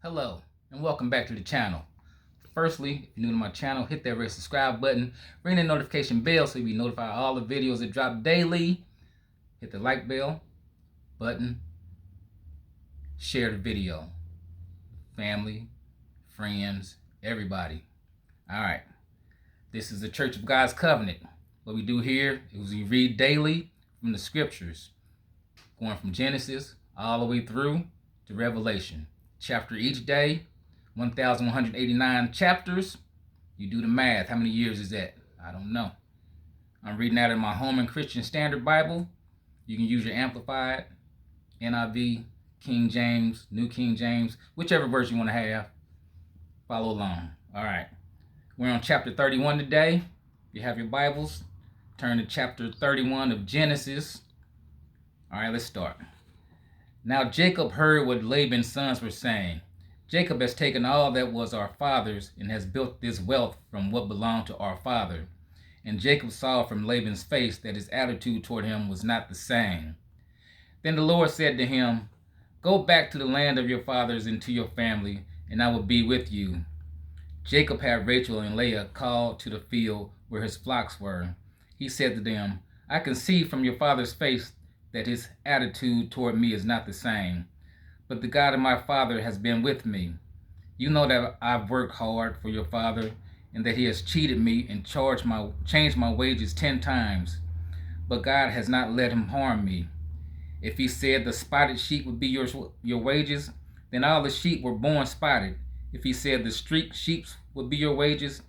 Hello, and welcome back to the channel. Firstly, if you're new to my channel, hit that red subscribe button, ring the notification bell so you'll be notified of all the videos that drop daily. Hit the like bell button, share the video. Family, friends, everybody. Alright, this is the Church of God's Covenant. What we do here is we read daily from the scriptures, going from Genesis all the way through to Revelation. Chapter each day, 1,189 chapters. You do the math. How many years is that? I don't know. I'm reading out of my Holman Christian Standard Bible. You can use your Amplified, NIV, King James, New King James, whichever version you want to have. Follow along. All right. We're on chapter 31 today. If you have your Bibles, turn to chapter 31 of Genesis. All right, let's start. Now Jacob heard what Laban's sons were saying. Jacob has taken all that was our father's and has built this wealth from what belonged to our father. And Jacob saw from Laban's face that his attitude toward him was not the same. Then the Lord said to him, "Go back to the land of your fathers and to your family, and I will be with you." Jacob had Rachel and Leah called to the field where his flocks were. He said to them, "I can see from your father's face that his attitude toward me is not the same. But the God of my father has been with me. You know that I've worked hard for your father, and that he has cheated me and changed my wages 10 times. But God has not let him harm me. If he said the spotted sheep would be your wages, then all the sheep were born spotted. If he said the streaked sheep would be your wages,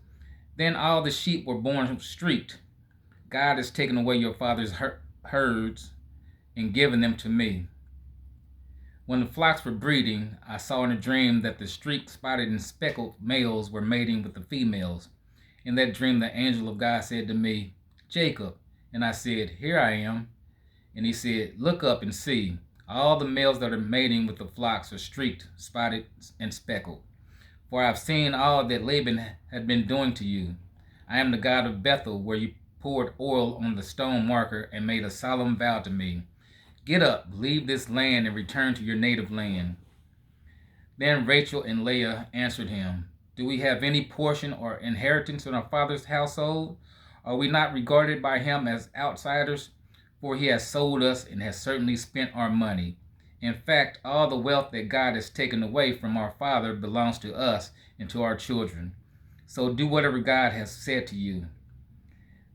then all the sheep were born streaked. God has taken away your father's herds and given them to me. When the flocks were breeding, I saw in a dream that the streaked, spotted, and speckled males were mating with the females. In that dream, the angel of God said to me, 'Jacob.' And I said, 'Here I am.' And he said, 'Look up and see. All the males that are mating with the flocks are streaked, spotted, and speckled. For I have seen all that Laban had been doing to you. I am the God of Bethel, where you poured oil on the stone marker and made a solemn vow to me. Get up, leave this land, and return to your native land.' Then Rachel and Leah answered him, 'Do we have any portion or inheritance in our father's household? Are we not regarded by him as outsiders? For he has sold us and has certainly spent our money. In fact, all the wealth that God has taken away from our father belongs to us and to our children. So do whatever God has said to you.'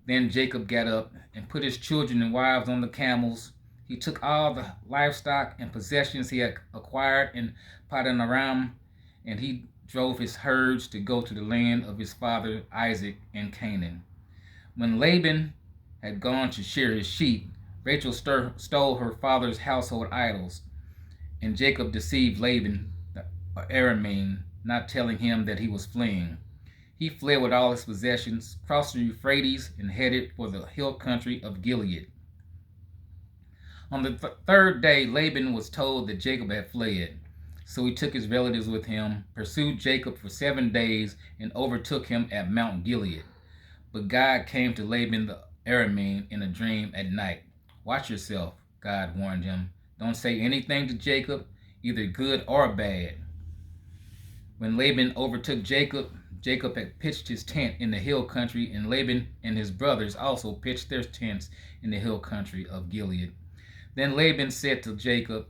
Then Jacob got up and put his children and wives on the camels. He took all the livestock and possessions he had acquired in Paddan Aram, and he drove his herds to go to the land of his father Isaac in Canaan. When Laban had gone to shear his sheep, Rachel stole her father's household idols, and Jacob deceived Laban the Aramean, not telling him that he was fleeing. He fled with all his possessions, crossed the Euphrates, and headed for the hill country of Gilead. On the third day, Laban was told that Jacob had fled. So he took his relatives with him, pursued Jacob for 7 days, and overtook him at Mount Gilead. But God came to Laban the Aramean in a dream at night. "Watch yourself," God warned him. "Don't say anything to Jacob, either good or bad." When Laban overtook Jacob, Jacob had pitched his tent in the hill country, and Laban and his brothers also pitched their tents in the hill country of Gilead. Then Laban said to Jacob,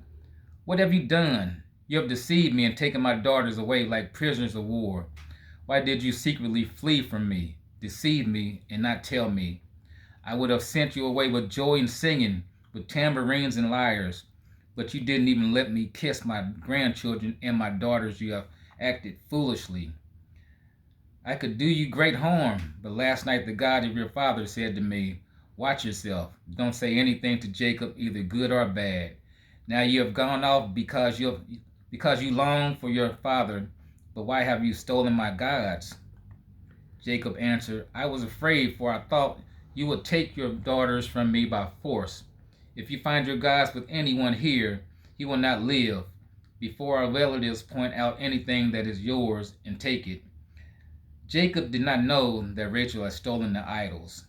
"What have you done? You have deceived me and taken my daughters away like prisoners of war. Why did you secretly flee from me, deceive me, and not tell me? I would have sent you away with joy and singing, with tambourines and lyres. But you didn't even let me kiss my grandchildren and my daughters. You have acted foolishly. I could do you great harm, but last night the God of your father said to me, 'Watch yourself. Don't say anything to Jacob, either good or bad.' Now you have gone off because you long for your father, but why have you stolen my gods?" Jacob answered, "I was afraid, for I thought you would take your daughters from me by force. If you find your gods with anyone here, he will not live, before our relatives point out anything that is yours and take it." Jacob did not know that Rachel had stolen the idols.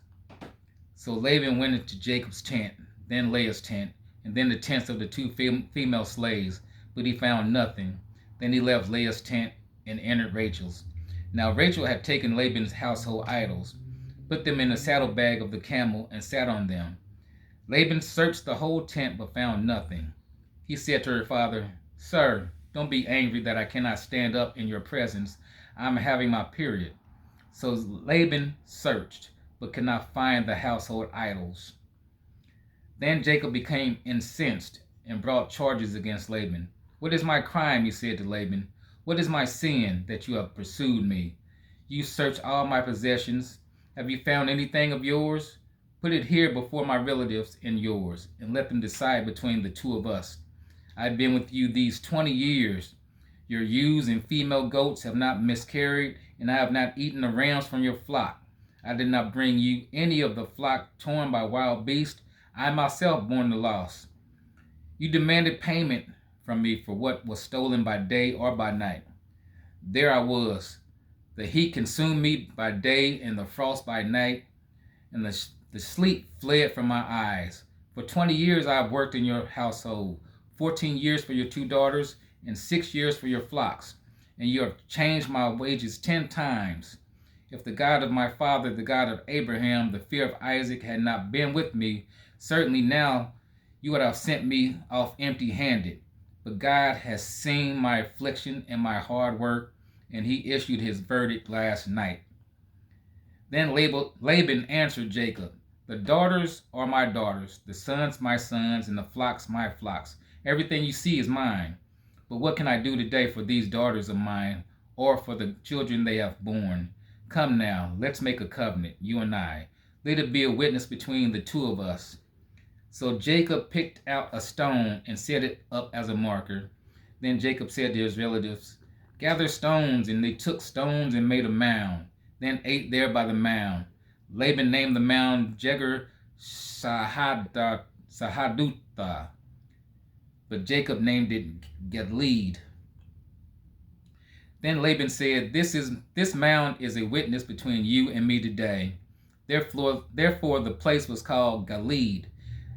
So Laban went into Jacob's tent, then Leah's tent, and then the tents of the 2 female slaves, but he found nothing. Then he left Leah's tent and entered Rachel's. Now Rachel had taken Laban's household idols, put them in the saddlebag of the camel, and sat on them. Laban searched the whole tent but found nothing. He said to her father, "Sir, don't be angry that I cannot stand up in your presence. I am having my period." So Laban searched, but could not find the household idols. Then Jacob became incensed and brought charges against Laban. "What is my crime?" he said to Laban. "What is my sin that you have pursued me? You searched all my possessions. Have you found anything of yours? Put it here before my relatives and yours, and let them decide between the two of us. I've been with you these 20 years. Your ewes and female goats have not miscarried, and I have not eaten the rams from your flock. I did not bring you any of the flock torn by wild beasts. I myself borne the loss. You demanded payment from me for what was stolen by day or by night. There I was. The heat consumed me by day and the frost by night, and the sleep fled from my eyes. For 20 years I have worked in your household, 14 years for your 2 daughters, and 6 years for your flocks, and you have changed my wages 10 times. If the God of my father, the God of Abraham, the fear of Isaac had not been with me, certainly now you would have sent me off empty-handed. But God has seen my affliction and my hard work, and he issued his verdict last night." Then Laban answered Jacob, "The daughters are my daughters, the sons my sons, and the flocks my flocks. Everything you see is mine. But what can I do today for these daughters of mine, or for the children they have borne? Come now, let's make a covenant, you and I. Let it be a witness between the two of us." So Jacob picked out a stone and set it up as a marker. Then Jacob said to his relatives, "Gather stones," and they took stones and made a mound, then ate there by the mound. Laban named the mound Jegar Sahadutha, but Jacob named it Gilead. Then Laban said, This mound is a witness between you and me today." Therefore the place was called Gilead,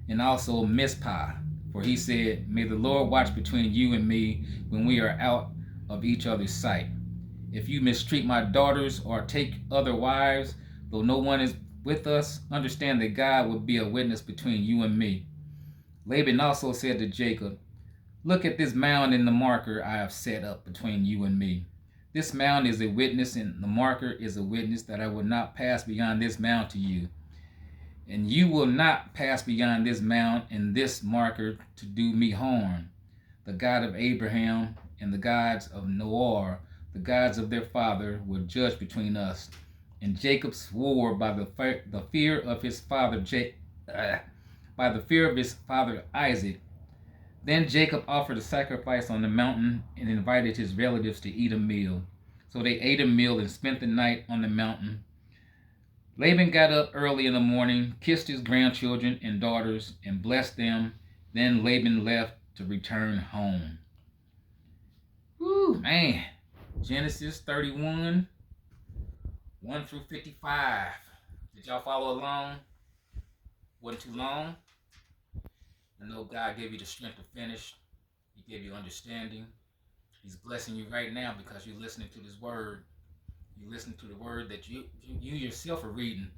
and also Mizpah, for he said, "May the Lord watch between you and me when we are out of each other's sight. If you mistreat my daughters or take other wives, though no one is with us, understand that God will be a witness between you and me." Laban also said to Jacob, "Look at this mound and the marker I have set up between you and me. This mound is a witness, and the marker is a witness that I will not pass beyond this mound to you. And you will not pass beyond this mound and this marker to do me harm. The God of Abraham and the gods of Noah, the gods of their father, will judge between us." And Jacob swore by the fear of his father Isaac. Then Jacob offered a sacrifice on the mountain and invited his relatives to eat a meal. So they ate a meal and spent the night on the mountain. Laban got up early in the morning, kissed his grandchildren and daughters, and blessed them. Then Laban left to return home. Woo, man. Genesis 31, 1 through 55. Did y'all follow along? Wasn't too long. I know God gave you the strength to finish. He gave you understanding. He's blessing you right now because you're listening to this word. You listen to the word that you yourself are reading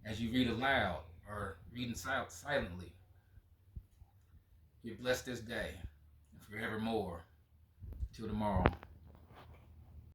as you read aloud or reading silently. You're blessed this day and forevermore. Till tomorrow.